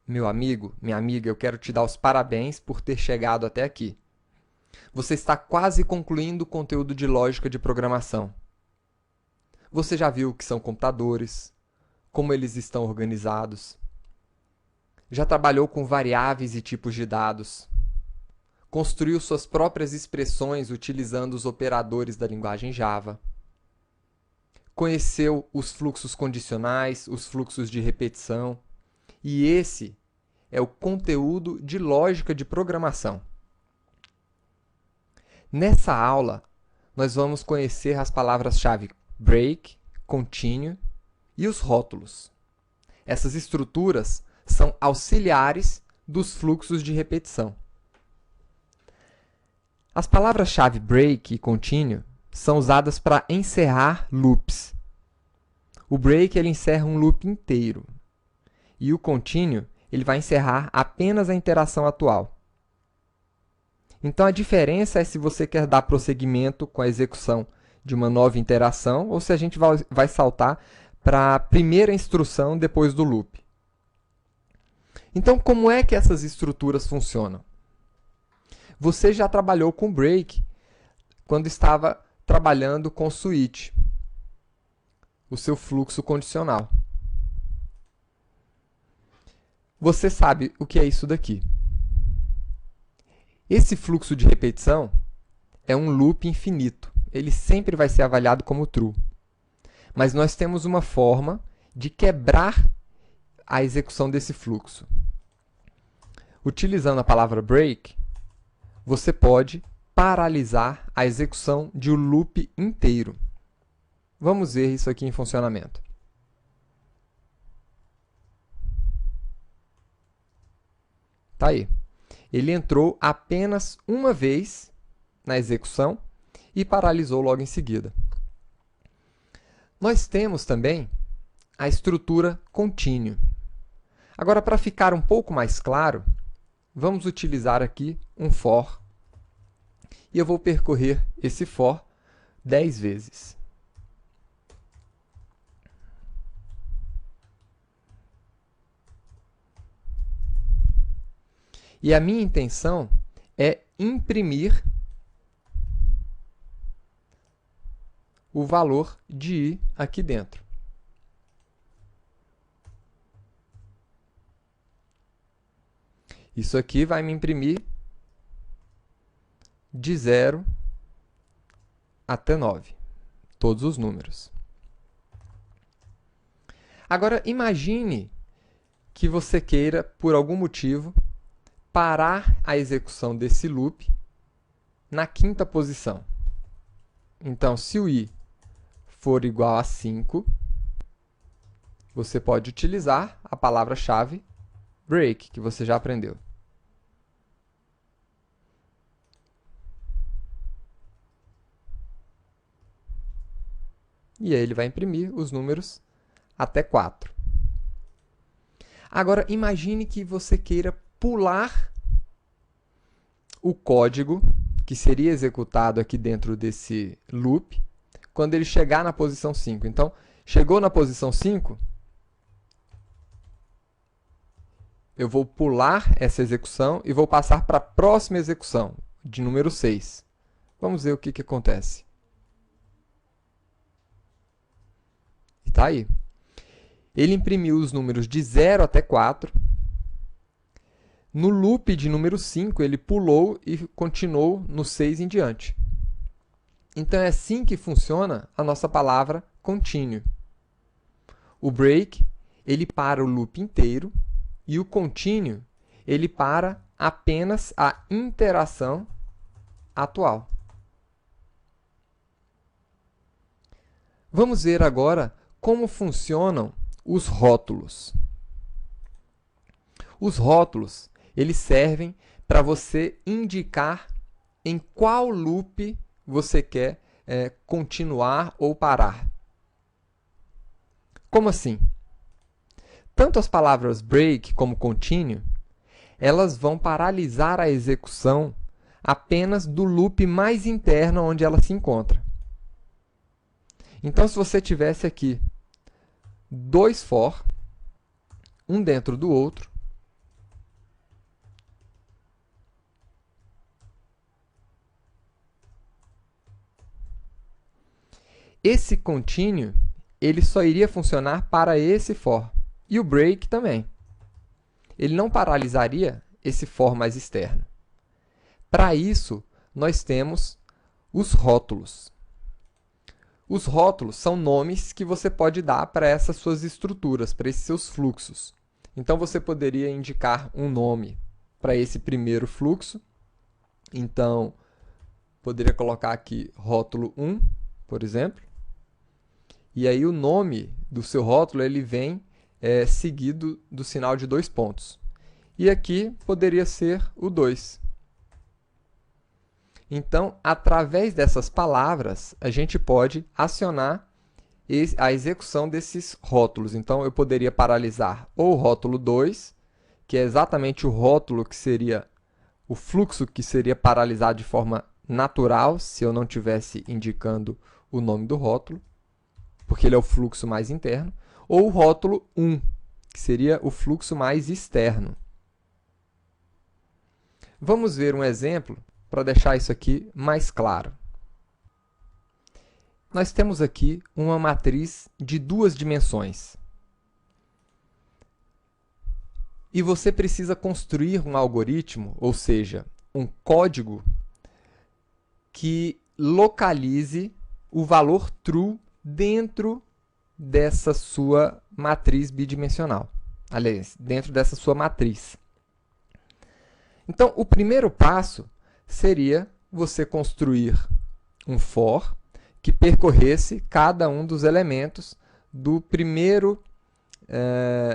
Meu amigo, minha amiga, eu quero te dar os parabéns por ter chegado até aqui. Você está quase concluindo o conteúdo de lógica de programação. Você já viu o que são computadores, como eles estão organizados. Já trabalhou com variáveis e tipos de dados. Construiu suas próprias expressões utilizando os operadores da linguagem Java. Conheceu os fluxos condicionais, os fluxos de repetição. E esse é o conteúdo de lógica de programação. Nessa aula, nós vamos conhecer as palavras-chave break, continue e os rótulos. Essas estruturas são auxiliares dos fluxos de repetição. As palavras-chave break e continue são usadas para encerrar loops. O break ele encerra um loop inteiro. E o continue ele vai encerrar apenas a interação atual. Então, a diferença é se você quer dar prosseguimento com a execução de uma nova interação ou se a gente vai saltar para a primeira instrução depois do loop. Então, como é que essas estruturas funcionam? Você já trabalhou com break quando estava trabalhando com switch, o seu fluxo condicional. Você sabe o que é isso daqui. Esse fluxo de repetição é um loop infinito. Ele sempre vai ser avaliado como true. Mas nós temos uma forma de quebrar a execução desse fluxo. Utilizando a palavra break, você pode paralisar a execução de um loop inteiro. Vamos ver isso aqui em funcionamento. Tá aí. Ele entrou apenas uma vez na execução e paralisou logo em seguida. Nós temos também a estrutura continue. Agora, para ficar um pouco mais claro, vamos utilizar aqui um for. E eu vou percorrer esse for 10 vezes. E a minha intenção é imprimir o valor de i aqui dentro. Isso aqui vai me imprimir de 0 até 9, todos os números. Agora, imagine que você queira, por algum motivo, parar a execução desse loop na quinta posição. Então, se o i for igual a 5, você pode utilizar a palavra-chave break, que você já aprendeu. E aí ele vai imprimir os números até 4. Agora, imagine que você queira pular o código que seria executado aqui dentro desse loop quando ele chegar na posição 5. Então, chegou na posição 5, eu vou pular essa execução e vou passar para a próxima execução, de número 6. Vamos ver o que acontece. E está aí. Ele imprimiu os números de 0 até 4. No loop de número 5, ele pulou e continuou no 6 em diante. Então, é assim que funciona a nossa palavra continue. O break, ele para o loop inteiro, e o continue, ele para apenas a interação atual. Vamos ver agora como funcionam os rótulos. Os rótulos, eles servem para você indicar em qual loop você quer continuar ou parar. Como assim? Tanto as palavras break como continue, elas vão paralisar a execução apenas do loop mais interno onde ela se encontra. Então, se você tivesse aqui dois for, um dentro do outro, esse continue ele só iria funcionar para esse for. E o break também. Ele não paralisaria esse for mais externo. Para isso, nós temos os rótulos. Os rótulos são nomes que você pode dar para essas suas estruturas, para esses seus fluxos. Então, você poderia indicar um nome para esse primeiro fluxo. Então, poderia colocar aqui rótulo 1, por exemplo. E aí o nome do seu rótulo ele vem seguido do sinal de 2 pontos. E aqui poderia ser o 2. Então, através dessas palavras, a gente pode acionar a execução desses rótulos. Então, eu poderia paralisar ou o rótulo 2, que é exatamente o rótulo que seria o fluxo que seria paralisado de forma natural, se eu não estivesse indicando o nome do rótulo, porque ele é o fluxo mais interno, ou o rótulo 1, que seria o fluxo mais externo. Vamos ver um exemplo para deixar isso aqui mais claro. Nós temos aqui uma matriz de 2 dimensões. E você precisa construir um algoritmo, ou seja, um código que localize o valor true dentro dessa sua matriz bidimensional. Aliás, dentro dessa sua matriz. Então, o primeiro passo seria você construir um for que percorresse cada um dos elementos do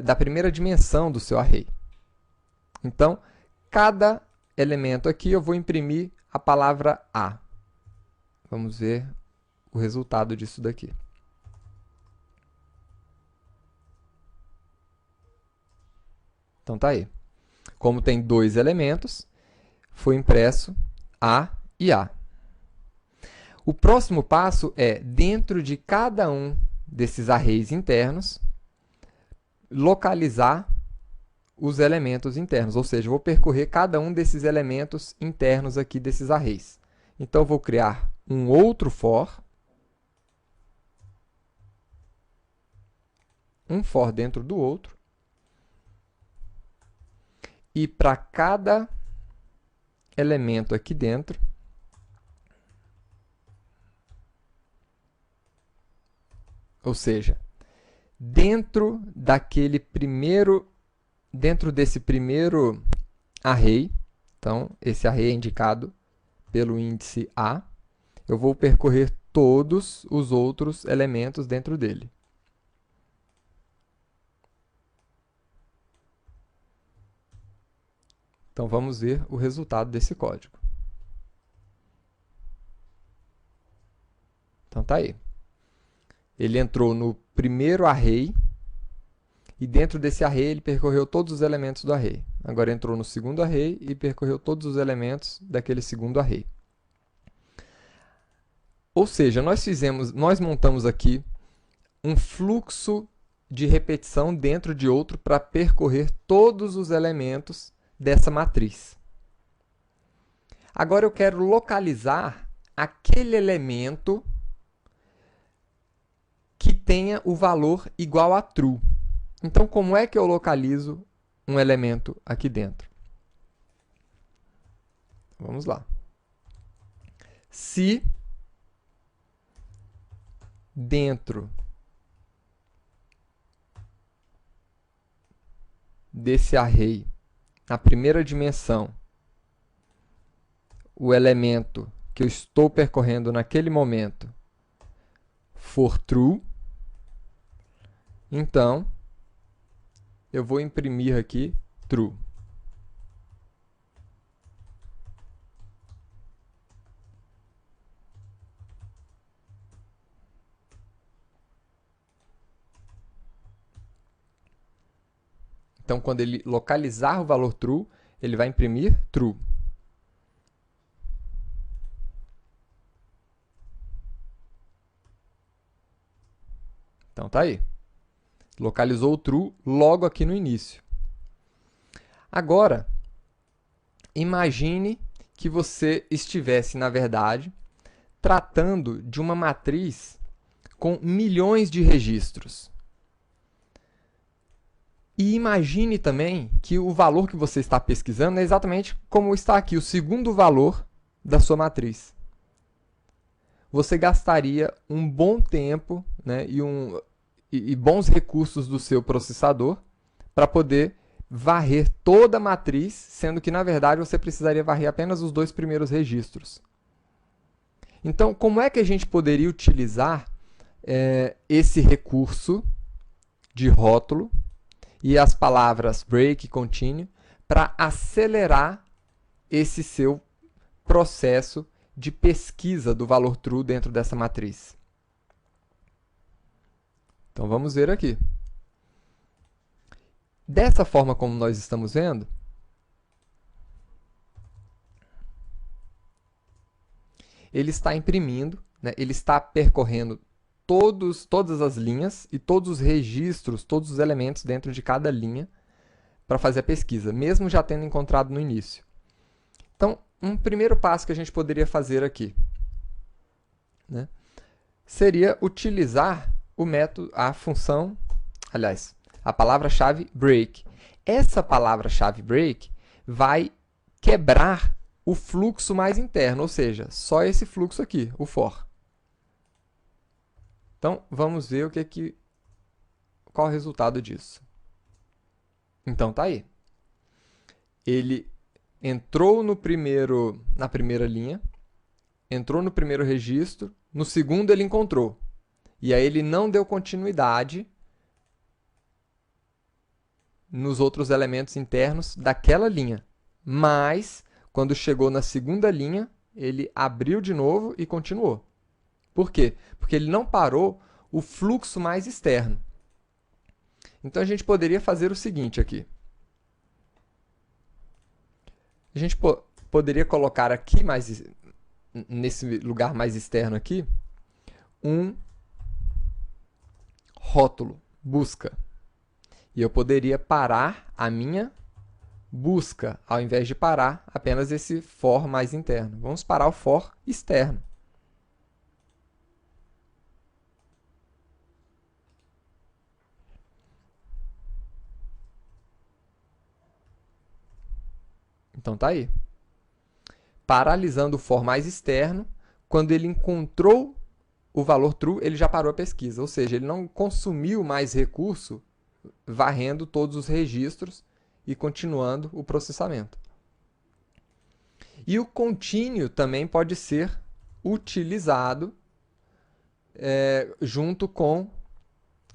da primeira dimensão do seu array. Então, cada elemento aqui eu vou imprimir a palavra A. Vamos ver o resultado disso daqui. Então, tá aí. Como tem 2 elementos, foi impresso A e A. O próximo passo é, dentro de cada um desses arrays internos, localizar os elementos internos. Ou seja, eu vou percorrer cada um desses elementos internos aqui desses arrays. Então, eu vou criar um outro for. Um for dentro do outro. E para cada elemento aqui dentro, ou seja, dentro desse primeiro array, então esse array é indicado pelo índice A, eu vou percorrer todos os outros elementos dentro dele. Então, vamos ver o resultado desse código. Então, tá aí. Ele entrou no primeiro array, e dentro desse array ele percorreu todos os elementos do array. Agora entrou no segundo array e percorreu todos os elementos daquele segundo array. Ou seja, nós montamos aqui um fluxo de repetição dentro de outro para percorrer todos os elementos dessa matriz. Agora eu quero localizar aquele elemento que tenha o valor igual a true. Então, como é que eu localizo um elemento aqui dentro? Vamos lá. Se dentro desse array, na primeira dimensão, o elemento que eu estou percorrendo naquele momento for true, então eu vou imprimir aqui true. Então, quando ele localizar o valor true, ele vai imprimir true. Então, tá aí. Localizou o true logo aqui no início. Agora, imagine que você estivesse, na verdade, tratando de uma matriz com milhões de registros. E imagine também que o valor que você está pesquisando é exatamente como está aqui, o segundo valor da sua matriz. Você gastaria um bom tempo, né, e bons recursos do seu processador para poder varrer toda a matriz, sendo que, na verdade, você precisaria varrer apenas os 2 primeiros registros. Então, como é que a gente poderia utilizar esse recurso de rótulo e as palavras break e continue para acelerar esse seu processo de pesquisa do valor true dentro dessa matriz? Então, vamos ver aqui. Dessa forma como nós estamos vendo, ele está imprimindo, né, ele está percorrendo todas as linhas e todos os registros, todos os elementos dentro de cada linha para fazer a pesquisa, mesmo já tendo encontrado no início. Então, um primeiro passo que a gente poderia fazer aqui, né, seria utilizar o método, a função, aliás, a palavra-chave break. Essa palavra-chave break vai quebrar o fluxo mais interno, ou seja, só esse fluxo aqui, o for. Então, vamos ver qual é o resultado disso. Então, tá aí. Ele entrou na primeira linha, entrou no primeiro registro, no segundo ele encontrou. E aí ele não deu continuidade nos outros elementos internos daquela linha. Mas, quando chegou na segunda linha, ele abriu de novo e continuou. Por quê? Porque ele não parou o fluxo mais externo. Então, a gente poderia fazer o seguinte aqui. A gente poderia colocar aqui, nesse lugar mais externo aqui, um rótulo, busca. E eu poderia parar a minha busca, ao invés de parar apenas esse for mais interno. Vamos parar o for externo. Então, tá aí. Paralisando o for mais externo, quando ele encontrou o valor true, ele já parou a pesquisa. Ou seja, ele não consumiu mais recurso varrendo todos os registros e continuando o processamento. E o continue também pode ser utilizado junto com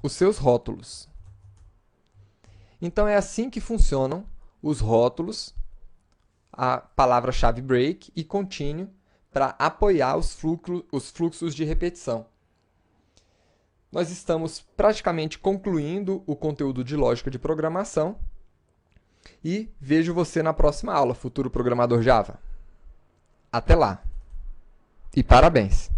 os seus rótulos. Então, é assim que funcionam os rótulos, a palavra-chave break e continue para apoiar os fluxos de repetição. Nós estamos praticamente concluindo o conteúdo de lógica de programação e vejo você na próxima aula, futuro programador Java. Até lá! E parabéns!